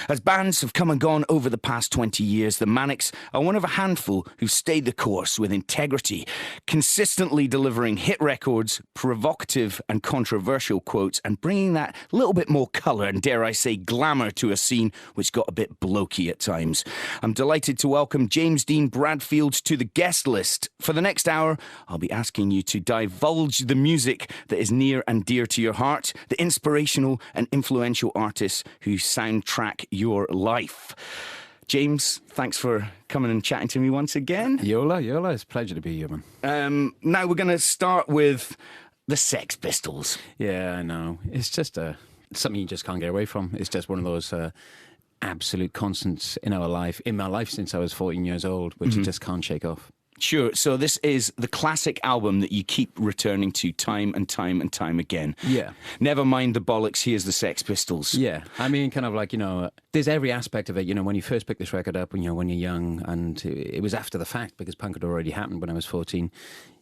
As bands have come and gone over the past 20 years, the Manics are one of a handful who've stayed the course with integrity, consistently delivering hit records, provocative and controversial quotes, and bringing that little bit more colour and, dare I say, glamour to a scene which got a bit blokey at times. I'm delighted to welcome James Dean Bradfield to the guest list. For the next hour, I'll be asking you to divulge the music that is near and dear to your heart, the inspirational and influential artists who soundtrack your life. James, thanks for coming and chatting to me once again. Yola, it's a pleasure to be here, man. Now we're going to start with the Sex Pistols. Yeah, I know. It's just something you just can't get away from. It's just one of those absolute constants in my life since I was 14 years old, which you just can't shake off. Sure. So this is the classic album that you keep returning to time and time and time again. Yeah. Never mind the bollocks, here's the Sex Pistols. Yeah. I mean, kind of like, there's every aspect of it. When you first pick this record up, when you're young, and it was after the fact because punk had already happened when I was 14.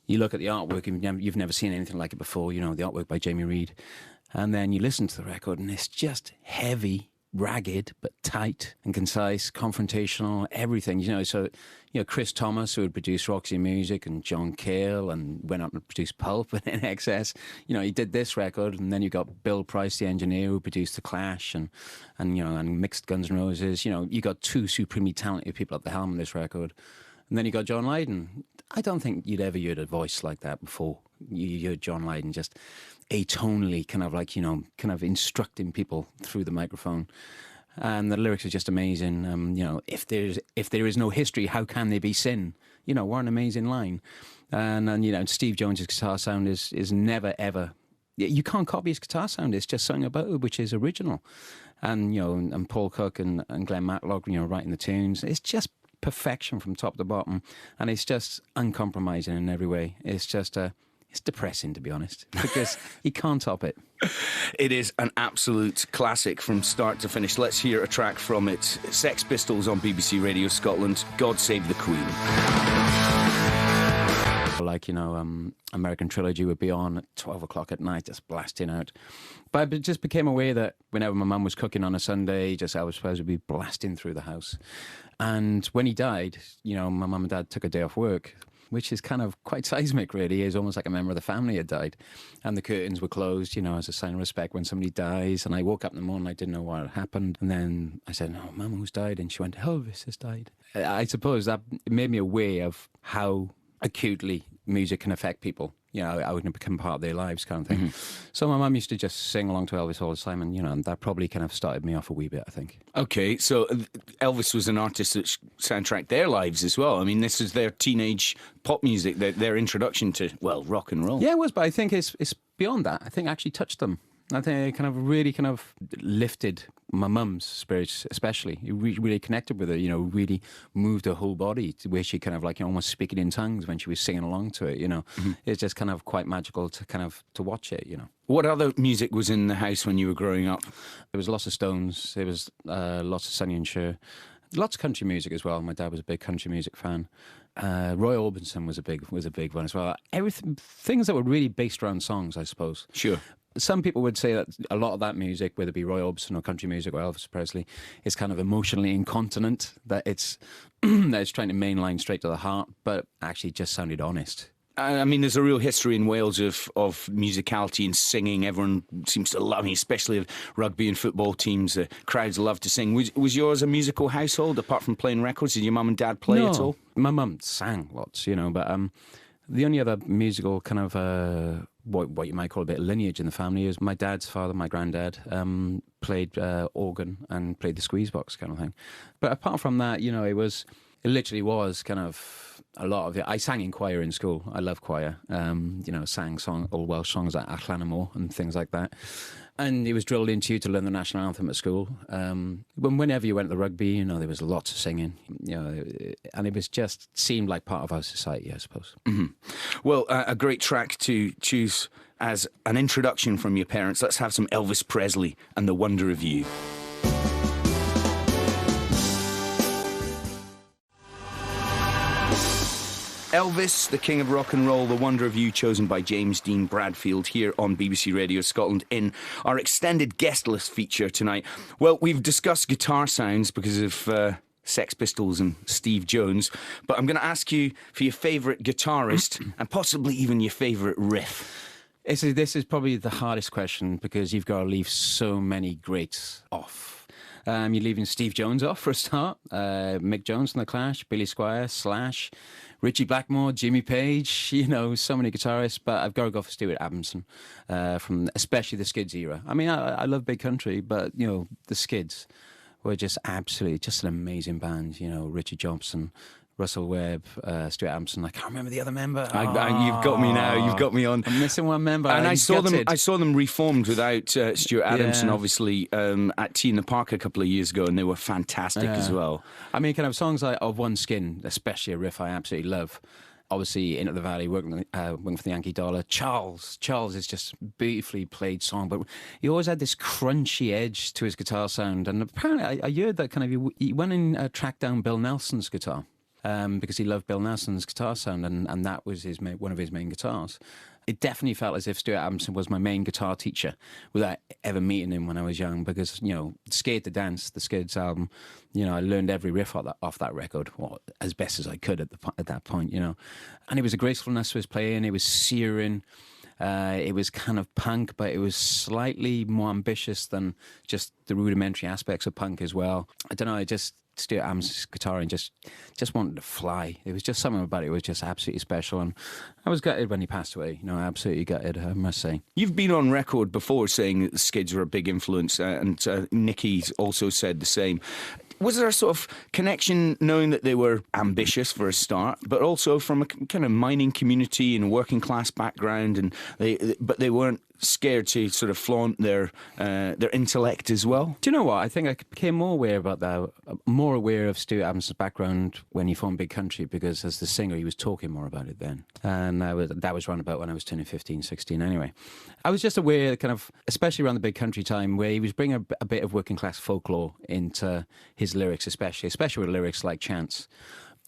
You look at the artwork, and you've never seen anything like it before, the artwork by Jamie Reed. And then you listen to the record, and it's just heavy, ragged, but tight and concise, confrontational, everything. So Chris Thomas, who had produced Roxy Music, and John Cale, and went up and produced Pulp and In Excess. He did this record, and then you got Bill Price, the engineer, who produced The Clash and mixed Guns N' Roses. You got two supremely talented people at the helm of this record. And then you got John Lydon. I don't think you'd ever heard a voice like that before. You heard John Lydon just atonally kind of instructing people through the microphone. And the lyrics are just amazing. If there is no history, how can there be sin? What an amazing line. And Steve Jones's guitar sound is never, ever... You can't copy his guitar sound. It's just something about it which is original. And, and Paul Cook and Glenn Matlock, writing the tunes. It's just perfection from top to bottom. And it's just uncompromising in every way. It's just... It's depressing, to be honest, because you can't top it. It is an absolute classic from start to finish. Let's hear a track from it. Sex Pistols on BBC Radio Scotland, God Save the Queen. American Trilogy would be on at 12 o'clock at night, just blasting out. But it just became aware that whenever my mum was cooking on a Sunday, Elvis Presley would be blasting through the house. And when he died, my mum and dad took a day off work, which is kind of quite seismic, really. It's almost like a member of the family had died. And the curtains were closed, as a sign of respect when somebody dies. And I woke up in the morning, I didn't know what had happened. And then I said, "No, Mum, who's died?" And she went, "Elvis has died." I suppose that made me aware of how acutely music can affect people. How it can become part of their lives, kind of thing. Mm-hmm. So my mum used to just sing along to Elvis all the time, and that probably kind of started me off a wee bit, I think. Okay, so Elvis was an artist that soundtracked their lives as well. I mean, this is their teenage pop music, their introduction to, rock and roll. Yeah, it was, but I think it's beyond that. I think it actually touched them. I think it kind of really kind of lifted my mum's spirits, especially. It really connected with her, really moved her whole body to where she kind of almost speaking in tongues when she was singing along to it, Mm-hmm. It's just kind of quite magical to watch it, What other music was in the house when you were growing up? There was lots of Stones, there was lots of Sonny and Cher, lots of country music as well. My dad was a big country music fan. Roy Orbison was a big one as well. Things that were really based around songs, I suppose. Sure. Some people would say that a lot of that music, whether it be Roy Orbison or country music or Elvis Presley, is kind of emotionally incontinent, that it's trying to mainline straight to the heart, but actually just sounded honest. I mean, there's a real history in Wales of musicality and singing. Everyone seems to love, especially of rugby and football teams. Crowds love to sing. Was yours a musical household, apart from playing records? Did your mum and dad play at all? My mum sang lots, but the only other musical kind of... what you might call a bit of lineage in the family is my dad's father, my granddad, played organ and played the squeeze box kind of thing. But apart from that, it literally was kind of a lot of it. I sang in choir in school. I love choir. Sang old Welsh songs like Achlanamore and things like that. And it was drilled into you to learn the national anthem at school. Whenever you went to the rugby, there was lots of singing, and it was just seemed like part of our society, I suppose. Mm-hmm. Well, a great track to choose as an introduction from your parents. Let's have some Elvis Presley and The Wonder of You. Elvis, the king of rock and roll, The Wonder of You, chosen by James Dean Bradfield here on BBC Radio Scotland in our extended guest list feature tonight. Well, we've discussed guitar sounds because of Sex Pistols and Steve Jones, but I'm going to ask you for your favourite guitarist and possibly even your favourite riff. This is probably the hardest question because you've got to leave so many greats off. You're leaving Steve Jones off for a start, Mick Jones from The Clash, Billy Squier, Slash, Richie Blackmore, Jimmy Page, you know, so many guitarists, but I've got to go for Stuart Adamson, from especially the Skids era. I mean, I love Big Country, but, you know, the Skids were just absolutely, just an amazing band, you know, Richie Johnson, Russell Webb, Stuart Adamson. I can't remember the other member. You've got me now. You've got me on. I'm missing one member. And I saw them reformed without Stuart Adamson, obviously, at Tea in the Park a couple of years ago, and they were fantastic as well. I mean, kind of songs like Of One Skin, especially a riff I absolutely love. Obviously, Into the Valley, working for the Yankee Dollar. Charles is just beautifully played song, but he always had this crunchy edge to his guitar sound. And apparently, I heard that kind of he went and tracked down Bill Nelson's guitar. Because he loved Bill Nelson's guitar sound, and that was one of his main guitars. It definitely felt as if Stuart Adamson was my main guitar teacher without ever meeting him when I was young, because, you know, Scared to Dance, the Skids album, you know, I learned every riff off that record, or as best as I could at that point, you know. And it was a gracefulness to his playing, it was searing, it was kind of punk, but it was slightly more ambitious than just the rudimentary aspects of punk as well. I don't know, Stuart Adamson's guitar and just wanted to fly. It was just something about it was just absolutely special, and I was gutted when he passed away. You know, absolutely gutted, I must say. You've been on record before saying that the Skids were a big influence, and Nicky's also said the same. Was there a sort of connection, knowing that they were ambitious for a start, but also from a kind of mining community and working class background, and but they weren't scared to sort of flaunt their intellect as well? Do you know what? I think I became more aware about that, more aware of Stuart Adamson's background when he formed Big Country, because as the singer, he was talking more about it then. And that was around about when I was turning 15, 16 anyway. I was just aware, kind of, especially around the Big Country time, where he was bringing a bit of working class folklore into his lyrics, especially with lyrics like Chance.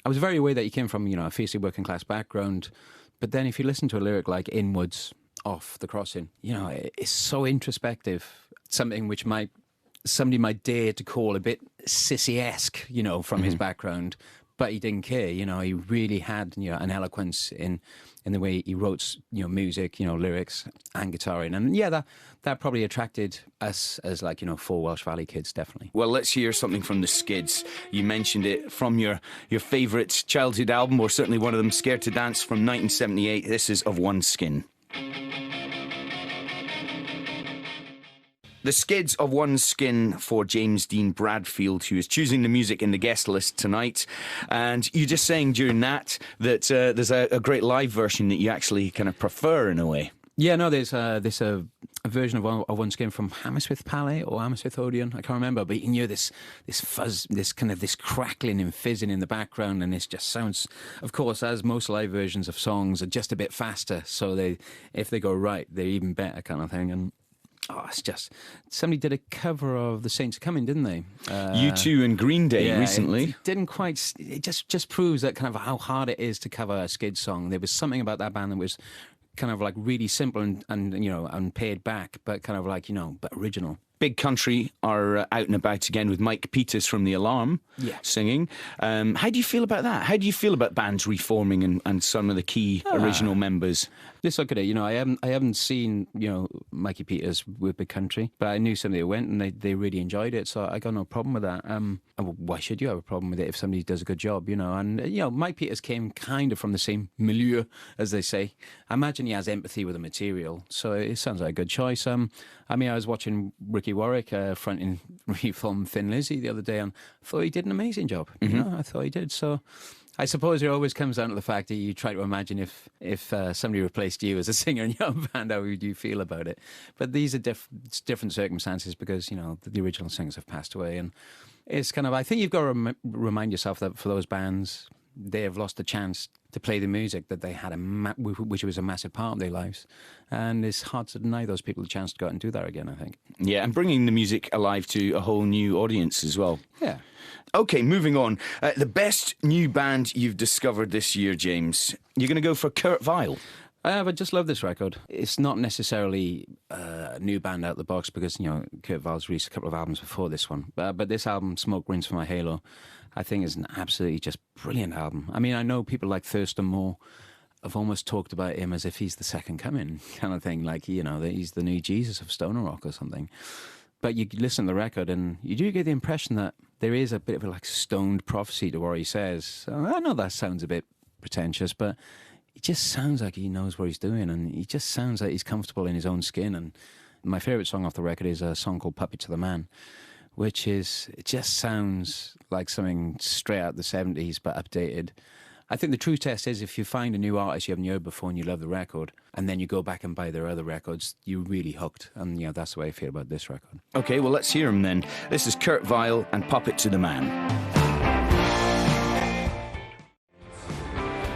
I was very aware that he came from, you know, a fiercely working class background, but then if you listen to a lyric like Inwards, Off the Crossing, you know, it's so introspective, something which somebody might dare to call a bit sissy-esque, you know, from his background, but he didn't care. You know, he really had, you know, an eloquence in the way he wrote, you know, music, you know, lyrics and guitaring. And yeah, that probably attracted us as, like, you know, 4 Welsh Valley kids, definitely. Well, let's hear something from the Skids. You mentioned it, from your favourite childhood album, or certainly one of them, Scared to Dance from 1978. This is Of One Skin. The Skids, Of One Skin, for James Dean Bradfield, who is choosing the music in the guest list tonight. And you're just saying during that there's a great live version that you actually kind of prefer in a way. Yeah, no, there's a version of One Skin from Hammersmith Palais or Hammersmith Odeon, I can't remember, but you can hear this fuzz, this crackling and fizzing in the background, and it just sounds, of course, as most live versions of songs, are just a bit faster, so if they go right, they're even better, kind of thing. And it's just, somebody did a cover of The Saints Are Coming, didn't they? U2 and Green Day recently. It didn't quite, it just proves that kind of how hard it is to cover a Skids song. There was something about that band that was kind of like really simple and you know, and paid back, but kind of like, you know, but original. Big Country are out and about again with Mike Peters from The Alarm singing. How do you feel about that? How do you feel about bands reforming and some of the key original members? Just look at it, you know, I haven't seen, you know, Mikey Peters with Big Country, but I knew somebody who went and they really enjoyed it, so I got no problem with that. Why should you have a problem with it if somebody does a good job, you know? And, you know, Mike Peters came kind of from the same milieu, as they say. I imagine he has empathy with the material, so it sounds like a good choice. I mean, I was watching Ricky Warwick fronting reform Thin Lizzy the other day, and I thought he did an amazing job. You know, I thought he did. So I suppose it always comes down to the fact that you try to imagine if somebody replaced you as a singer in your own band, how would you feel about it? But these are different circumstances because, you know, the original singers have passed away, and it's kind of, I think you've got to remind yourself that for those bands, they have lost the chance to play the music that they had, which was a massive part of their lives. And it's hard to deny those people a chance to go out and do that again, I think. Yeah, and bringing the music alive to a whole new audience as well. Yeah. Okay, moving on. The best new band you've discovered this year, James. You're going to go for Kurt Vile. I just love this record. It's not necessarily a new band out of the box because, Kurt Vile's released a couple of albums before this one. But this album, Smoke Rings for My Halo, I think is an absolutely just brilliant album. I mean, I know people like Thurston Moore have almost talked about him as if he's the second coming kind of thing, like, that he's the new Jesus of stoner rock or something. But you listen to the record and you do get the impression that there is a bit of a stoned prophecy to what he says. I know that sounds a bit pretentious, but it just sounds like he knows what he's doing, and he just sounds like he's comfortable in his own skin. And my favourite song off the record is a song called Puppet to the Man, which it just sounds like something straight out of the 70s but updated. I think the true test is if you find a new artist you haven't heard before and you love the record, and then you go back and buy their other records, you're really hooked. And that's the way I feel about this record. Okay, well, let's hear him then. This is Kurt Vile and Puppet to the Man.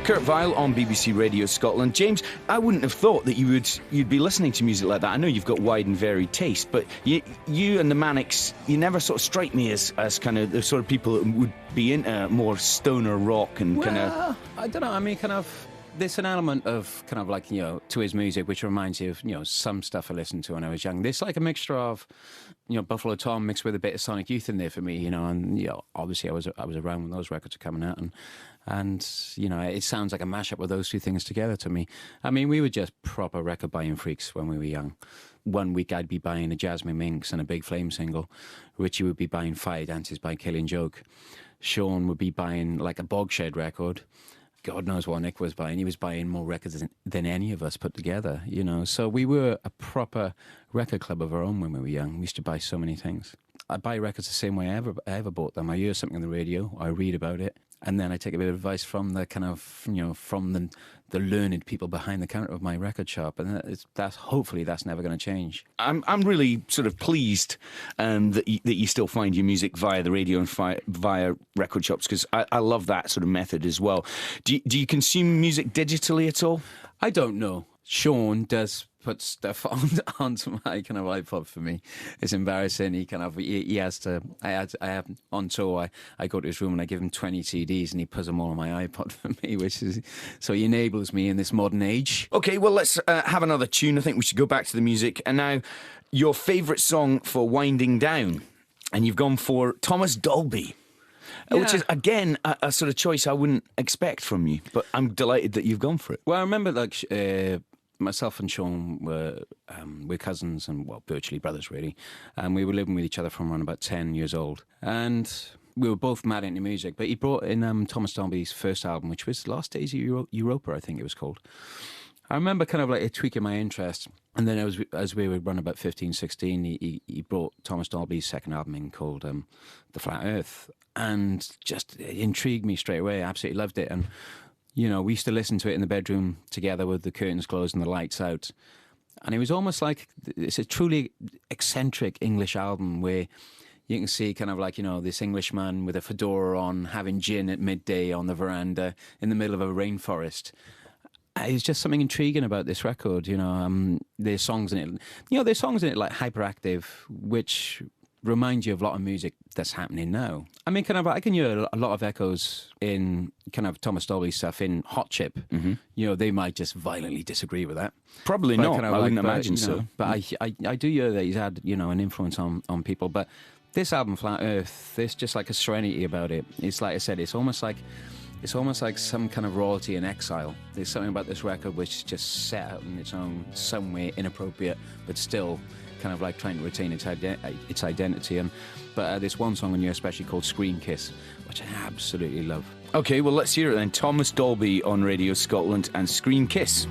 Kurt Vile on BBC Radio Scotland. James, I wouldn't have thought that you'd be listening to music like that. I know you've got wide and varied taste, but you and the Manics, you never sort of strike me as kind of the sort of people that would be into more stoner rock and kind of... I don't know. I mean, there's an element of to his music which reminds you of, some stuff I listened to when I was young. There's like a mixture of, Buffalo Tom mixed with a bit of Sonic Youth in there for me, and, obviously I was around when those records were coming out, and it sounds like a mashup of those two things together to me. I mean, we were just proper record buying freaks when we were young. One week I'd be buying a Jasmine Minks and a Big Flame single. Richey would be buying Fire Dances by Killing Joke. Sean would be buying like a Bogshed record. God knows what Nick was buying. He was buying more records than any of us put together, So we were a proper record club of our own when we were young. We used to buy so many things. I buy records the same way I ever bought them. I hear something on the radio, I read about it, and then I take a bit of advice from the kind of, from the learned people behind the counter of my record shop, and hopefully that's never going to change. I'm really sort of pleased that you still find your music via the radio and via record shops, because I love that sort of method as well. Do you consume music digitally at all? I don't know. Sean does put stuff onto my kind of iPod for me. It's embarrassing. He has to. I have on tour. I go to his room and I give him 20 CDs and he puts them all on my iPod for me, so he enables me in this modern age. Okay, well, let's have another tune. I think we should go back to the music. And now, your favourite song for winding down, and you've gone for Thomas Dolby. Yeah. Which is, again, a sort of choice I wouldn't expect from you, but I'm delighted that you've gone for it. Well, I remember, myself and Sean we're cousins and, virtually brothers, really. And we were living with each other from around about 10 years old. And we were both mad into music, but he brought in Thomas Dolby's first album, which was Last Days of Europa, I think it was called. I remember kind of it tweaking my interest. And then as we were running about 15, 16, he brought Thomas Dolby's second album in called The Flat Earth. And just intrigued me straight away. I absolutely loved it. And, we used to listen to it in the bedroom together with the curtains closed and the lights out. And it was almost like it's a truly eccentric English album where you can see kind of this Englishman with a fedora on having gin at midday on the veranda in the middle of a rainforest. It's just something intriguing about this record, There's songs in it, there's songs in it like Hyperactive, which reminds you of a lot of music that's happening now. I mean, I can hear a lot of echoes in kind of Thomas Dolby stuff in Hot Chip. Mm-hmm. They might just violently disagree with that. Probably not. I wouldn't imagine so. But I do hear that he's had, an influence on people. But this album, Flat Earth, there's just like a serenity about it. It's like I said, it's almost like some kind of royalty in exile. There's something about this record which is just set out in its own, some way inappropriate, but still kind of like trying to retain its identity. But there's one song on here especially called Scream Kiss, which I absolutely love. Okay, well, let's hear it then. Thomas Dolby on Radio Scotland and Scream Kiss.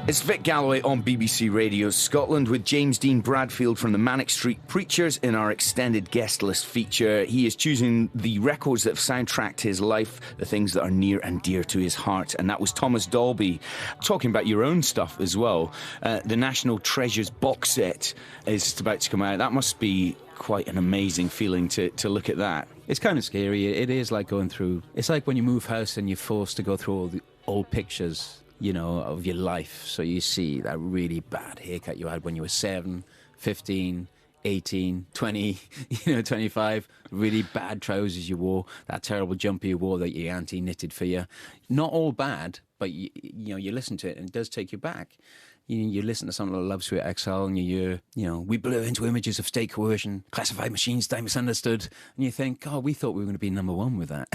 It's Vic Galloway on BBC Radio Scotland with James Dean Bradfield from the Manic Street Preachers in our extended guest list feature. He is choosing the records that have soundtracked his life, the things that are near and dear to his heart, and that was Thomas Dolby. Talking about your own stuff as well, the National Treasures box set is about to come out. That must be quite an amazing feeling to look at that. It's kind of scary. It is like going through... It's like when you move house and you're forced to go through all the old pictures, you know, of your life. So you see that really bad haircut you had when you were 7, 15, 18, 20, 25, really bad trousers you wore, that terrible jumper you wore that your auntie knitted for you. Not all bad, but you listen to it and it does take you back. You listen to something like Love Suite XL and you hear, we blur into images of state coercion, classified machines, die misunderstood, and you think, God, we thought we were going to be number one with that,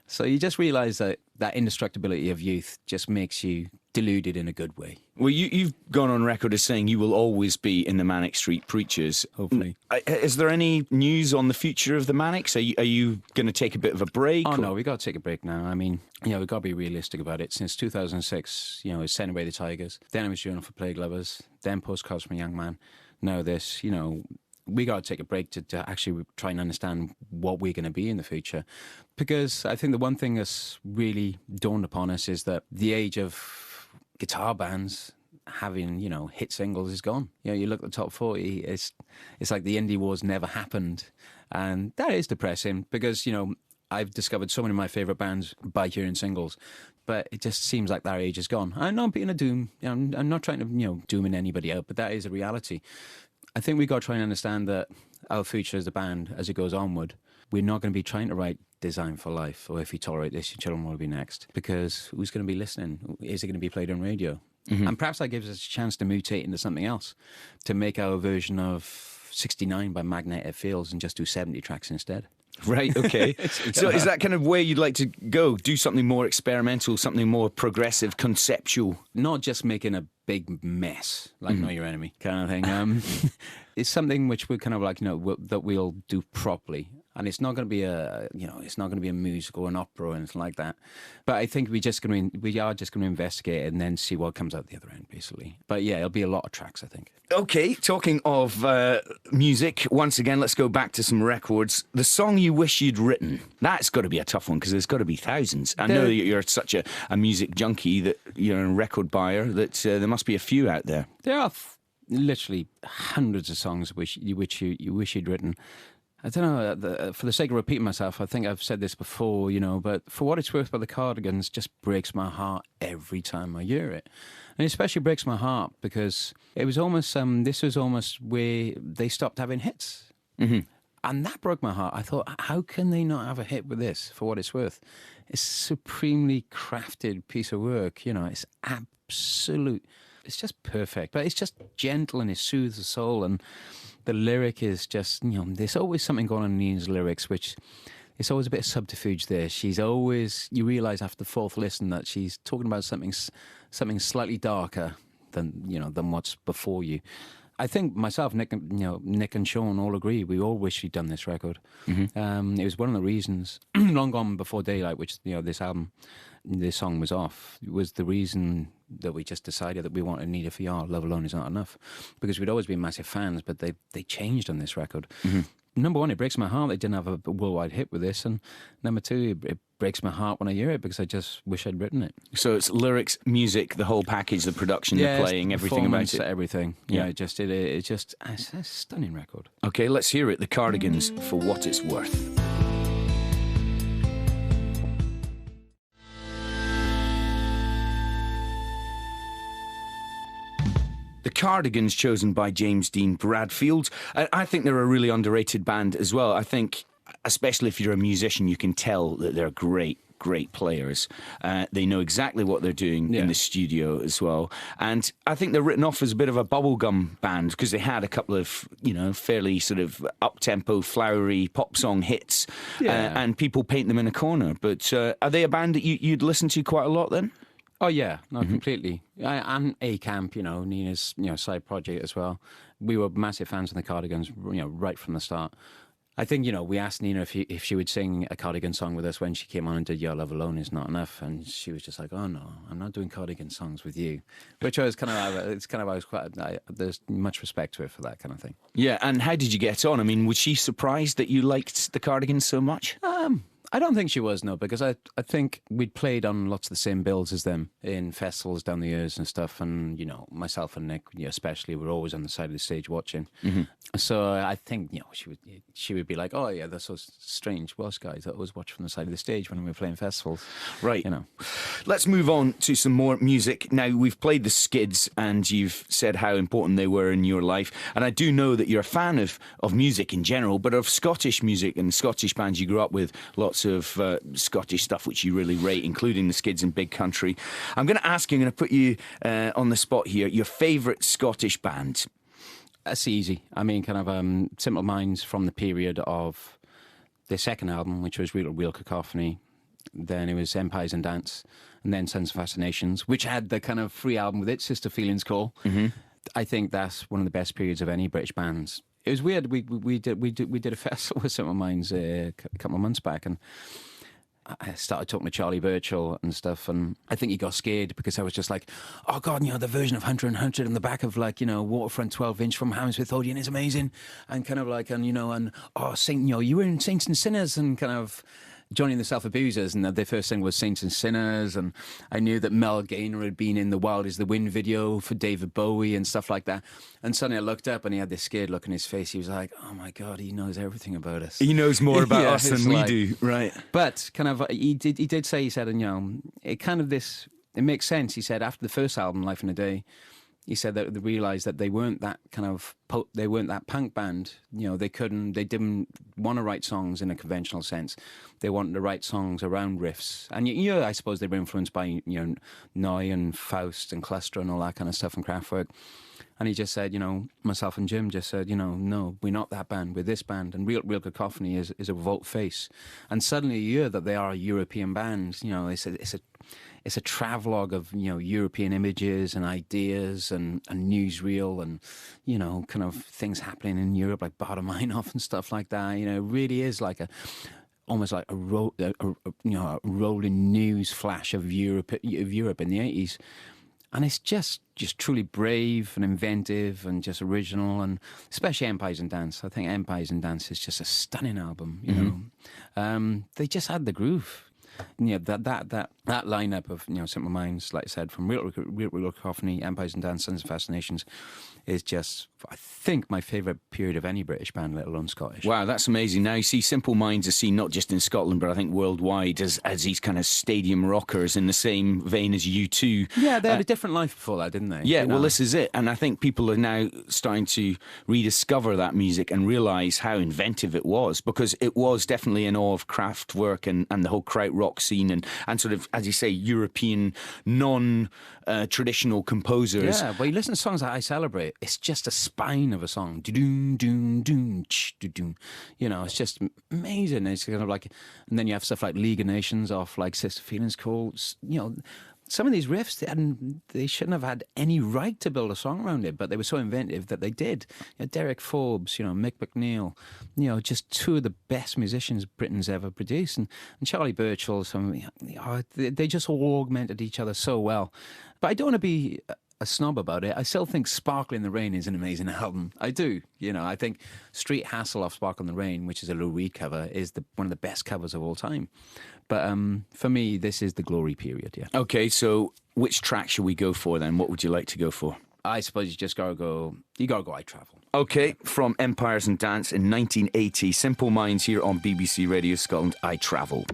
So you just realise that indestructibility of youth just makes you deluded in a good way. Well, you've gone on record as saying you will always be in the Manic Street Preachers. Hopefully. Is there any news on the future of the Manics? Are you going to take a bit of a break? Oh, no, we've got to take a break now. I mean, we've got to be realistic about it. Since 2006, it's Send Away the Tigers. Then it was Journal for Plague Lovers. Then Postcards from a Young Man. Now this, we got to take a break to actually try and understand what we're going to be in the future. Because I think the one thing that's really dawned upon us is that the age of guitar bands having, hit singles is gone. You look at the top 40, it's like the indie wars never happened. And that is depressing because, I've discovered so many of my favourite bands by hearing singles, but it just seems like that age is gone. I'm not being a doom. I'm not trying to, dooming anybody out, but that is a reality. I think we've got to try and understand that our future as a band, as it goes onward, we're not going to be trying to write Design for Life or If You Tolerate This, Your Children Will Be Next, because who's going to be listening? Is it going to be played on radio? Mm-hmm. And perhaps that gives us a chance to mutate into something else, to make our version of 69 by Magnetic Fields and just do 70 tracks instead. Right, okay. So is that kind of where you'd like to go? Do something more experimental, something more progressive, conceptual? Not just making a big mess, like Know Your Enemy kind of thing. It's something which we're kind of like, that we'll do properly. And it's not going to be it's not going to be a musical or an opera or anything like that. But I think we are just going to investigate and then see what comes out the other end, basically. But yeah, it'll be a lot of tracks, I think. Okay, talking of music, once again, let's go back to some records. The song you wish you'd written, that's got to be a tough one because there's got to be thousands. I know that you're such a music junkie, that you're a record buyer, that there must be a few out there. There are literally hundreds of songs which you wish you'd written. I don't know, for the sake of repeating myself, I think I've said this before, but For What It's Worth by the Cardigans just breaks my heart every time I hear it. And it especially breaks my heart because it was almost, this was almost where they stopped having hits. Mm-hmm. And that broke my heart. I thought, how can they not have a hit with this, For What It's Worth? It's a supremely crafted piece of work, it's absolute, it's just perfect. But it's just gentle and it soothes the soul, and the lyric is just, there's always something going on in Nina's lyrics, which it's always a bit of subterfuge there. She's always, you realise after the fourth listen that she's talking about something slightly darker than what's before you. I think myself, Nick and Sean all agree. We all wish we'd done this record. Mm-hmm. It was one of the reasons, Long Gone Before Daylight, which this song was off, was the reason that we just decided that we wanted Need for Your Love Alone Is Not Enough, because we'd always been massive fans, but they changed on this record. Mm-hmm. Number one, it breaks my heart they didn't have a worldwide hit with this, and number two, it breaks my heart when I hear it because I just wish I'd written it. So it's lyrics, music, the whole package, the production, the playing, everything about it. Everything. Yeah, it's a stunning record. Okay, let's hear it. The Cardigans, For What It's Worth. The Cardigans, chosen by James Dean Bradfield. I think they're a really underrated band as well. I think, especially if you're a musician, you can tell that they're great players. They know exactly what they're doing in the studio as well. And I think they're written off as a bit of a bubblegum band because they had a couple of, fairly sort of up-tempo, flowery pop song hits. Yeah. And people paint them in a corner. But are they a band that you'd listen to quite a lot then? Oh, yeah, no, completely. And A-Camp, Nina's, side project as well. We were massive fans of the Cardigans, right from the start. I think, we asked Nina if she would sing a Cardigan song with us when she came on and did Your Love Alone Is Not Enough, and she was just like, oh, no, I'm not doing Cardigan songs with you. Which I was there's much respect to her for that kind of thing. Yeah, and how did you get on? I mean, was she surprised that you liked the Cardigans so much? I don't think she was, no, because I think we'd played on lots of the same bills as them in festivals down the years and stuff. And, you know, myself and Nick, especially, were always on the side of the stage watching. Mm-hmm. So I think, you know, she would be like, oh, yeah, they're so strange Welsh guys that always watch from the side of the stage when we were playing festivals. Right. You know. Let's move on to some more music. Now, we've played the Skids and you've said how important they were in your life. And I do know that you're a fan of music in general, but of Scottish music and Scottish bands you grew up with. Lots of Scottish stuff which you really rate, including the Skids and Big Country. I'm going to put you on the spot here. Your favourite Scottish band? That's easy. I mean, kind of Simple Minds from the period of their second album, which was Real Cacophony. Then it was Empires and Dance, and then Sons of Fascinations, which had the kind of free album with it, Sister Feelings Call. Mm-hmm. I think that's one of the best periods of any British bands. It was weird. We did a festival with Simple Minds a couple of months back, and I started talking to Charlie Birchall and stuff, and I think he got scared because I was just like, oh God, you know, the version of Hunter and Hunter in the back of, like, you know, Waterfront 12-inch from Hammersmith Odeon is amazing, and kind of like, and, you know, and, oh, Saint, you know, you were in Saints and Sinners, and kind of Johnny and the Self-Abusers, and their first thing was Saints and Sinners, and I knew that Mel Gaynor had been in the Wild is the Wind video for David Bowie and stuff like that, and suddenly I looked up and he had this scared look on his face. He was like, oh my God, he knows everything about us. He knows more about us than we do, right? But kind of, he did say, he said, and, you know, it makes sense. He said after the first album, Life in a Day, he said that they realised that they weren't that kind of they weren't that punk band. You know, they didn't want to write songs in a conventional sense. They wanted to write songs around riffs, and you know, I suppose they were influenced by, you know, Noy and Faust and Cluster and all that kind of stuff and Kraftwerk. And he just said, you know, myself and Jim just said, you know, no, we're not that band, we're this band. And Real Cacophony is a revolt face. And suddenly you hear that they are a European band. You know, it's a travelogue of, you know, European images and ideas and newsreel and, you know, kind of things happening in Europe, like Baader-Meinhof and stuff like that. You know, it really is like almost like a rolling news flash of Europe in the 80s. And it's just truly brave and inventive and just original, and especially Empires and Dance. I think Empires and Dance is just a stunning album, you know. They just had the groove. Yeah, that lineup of, you know, Simple Minds, like I said, from Real Cacophony, Empires and Dance, Sons of Fascinations, is just, I think, my favourite period of any British band, let alone Scottish. Wow, that's amazing. Now, you see, Simple Minds are seen not just in Scotland, but I think worldwide as these kind of stadium rockers in the same vein as U2. Yeah, they had a different life before that, didn't they? Yeah, you know? Well, this is it. And I think people are now starting to rediscover that music and realise how inventive it was, because it was definitely in awe of Kraftwerk and the whole krautrock scene and sort of, as you say, European non-traditional composers. Yeah, well, you listen to songs like I Celebrate, it's just a spine of a song. Do-doom, doom, doom, do-doom. You know, it's just amazing. It's kind of like, and then you have stuff like League of Nations off like Sister Feelings Call. You know, some of these riffs, they shouldn't have had any right to build a song around it, but they were so inventive that they did. You know, Derek Forbes, you know, Mick McNeil, you know, just two of the best musicians Britain's ever produced, and Charlie Birchall. They just all augmented each other so well. But I don't want to be a snob about it. I still think Sparkle in the Rain is an amazing album. I do. You know, I think Street Hassle off Sparkle in the Rain, which is a Lou Reed cover, is one of the best covers of all time. But for me, this is the glory period, yeah. Okay, so which track should we go for then? What would you like to go for? I suppose you gotta go I Travel. Okay, from Empires and Dance in 1980, Simple Minds here on BBC Radio Scotland, I Travel.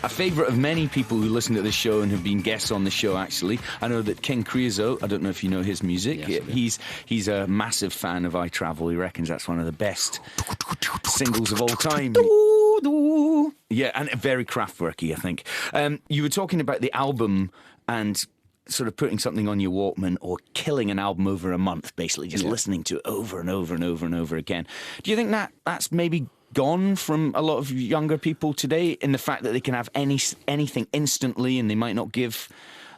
A favourite of many people who listen to this show and have been guests on the show, actually. I know that King Creosote, I don't know if you know his music, yes, he's a massive fan of I Travel. He reckons that's one of the best singles of all time. Yeah, and very Kraftwerky, I think. You were talking about the album and sort of putting something on your Walkman or killing an album over a month, basically, just listening to it over and over and over and over again. Do you think that's maybe gone from a lot of younger people today, in the fact that they can have anything instantly and they might not give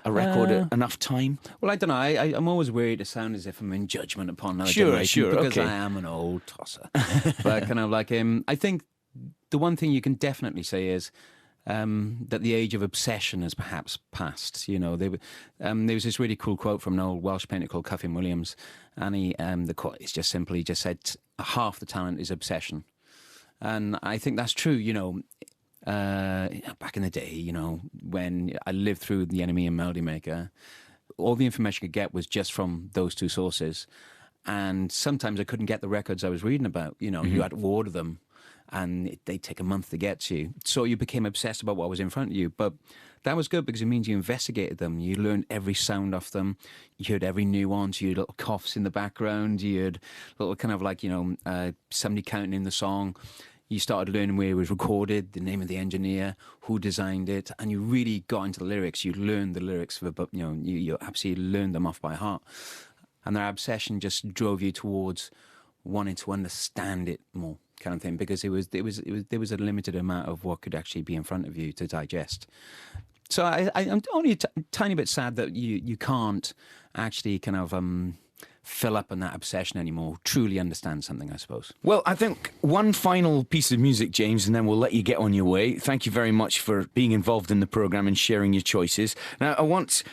a record enough time? Well, I don't know. I'm always worried to sound as if I'm in judgment upon another generation, because I am an old tosser. But kind of like, I think the one thing you can definitely say is that the age of obsession has perhaps passed. You know, there was this really cool quote from an old Welsh painter called Cuffin Williams, and the quote is just simply said, half the talent is obsession. And I think that's true, back in the day, when I lived through The Enemy and Melody Maker, all the information I could get was just from those two sources. And sometimes I couldn't get the records I was reading about. You had to order them, and they'd take a month to get to you. So you became obsessed about what was in front of you. But that was good because it means you investigated them. You learned every sound off them. You heard every nuance. You had little coughs in the background. You had little kind of like, somebody counting in the song. You started learning where it was recorded, the name of the engineer, who designed it, and you really got into the lyrics. You learned the lyrics, you absolutely learned them off by heart. And their obsession just drove you towards wanting to understand it more, kind of thing, because there was a limited amount of what could actually be in front of you to digest. So I'm only a tiny bit sad that you can't actually kind of fill up on that obsession anymore, truly understand something, I suppose. Well, I think one final piece of music, James, and then we'll let you get on your way. Thank you very much for being involved in the programme and sharing your choices. Now, I want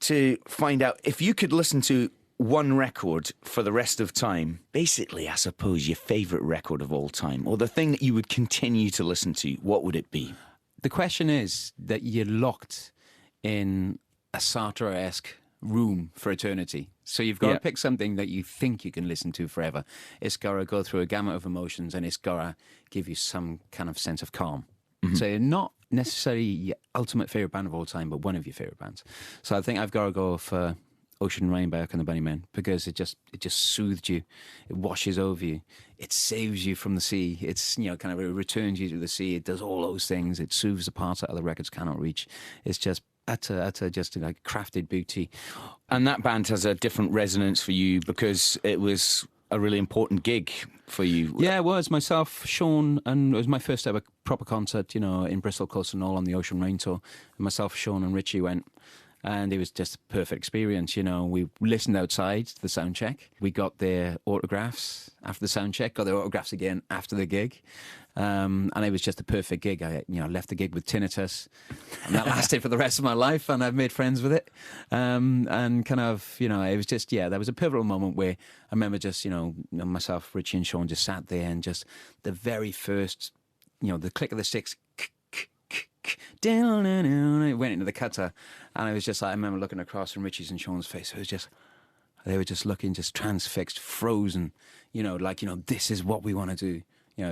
to find out if you could listen to one record for the rest of time, basically, I suppose, your favourite record of all time, or the thing that you would continue to listen to, what would it be? The question is that you're locked in a Sartre-esque room for eternity. So you've got to pick something that you think you can listen to forever. It's got to go through a gamut of emotions, and it's got to give you some kind of sense of calm. Mm-hmm. So you're not necessarily your ultimate favourite band of all time, but one of your favourite bands. So I think I've got to go for Ocean Rain by Echo and the Bunnymen, because it just soothed you, it washes over you, it saves you from the sea, it's it returns you to the sea, it does all those things, it soothes the parts that other records cannot reach. It's just utter just like crafted beauty. And that band has a different resonance for you because it was a really important gig for you. Yeah, it was. Myself, Sean, and it was my first ever proper concert, in Bristol, Coast and all on the Ocean Rain tour. And myself, Sean and Richey went. And it was just a perfect experience, We listened outside to the sound check. We got their autographs after the sound check, got their autographs again after the gig. And it was just a perfect gig. I left the gig with tinnitus, and that lasted for the rest of my life, and I've made friends with it. And kind of, it was just, there was a pivotal moment where I remember just, myself, Richie and Sean just sat there, and just the very first, the click of the sticks, down, it went into the cutter, and I was just like, I remember looking across from Richie's and Sean's face. It was just, they were just looking, just transfixed, frozen, this is what we want to do.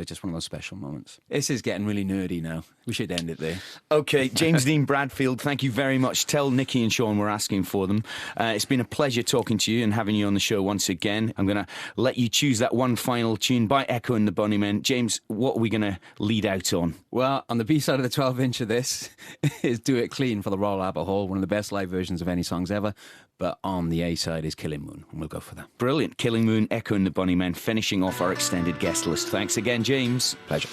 Just one of those special moments. This is getting really nerdy now. We should end it there. Okay, James Dean Bradfield, thank you very much. Tell Nicky and Sean we're asking for them. It's been a pleasure talking to you and having you on the show once again. I'm going to let you choose that one final tune by Echo and the Bunnymen. James, what are we going to lead out on? Well, on the B-side of the 12-inch of this is Do It Clean for the Royal Albert Hall, one of the best live versions of any songs ever. But on the A-side is Killing Moon, and we'll go for that. Brilliant. Killing Moon, Echo and the Bunnymen, finishing off our extended guest list. Thanks again, James. Pleasure.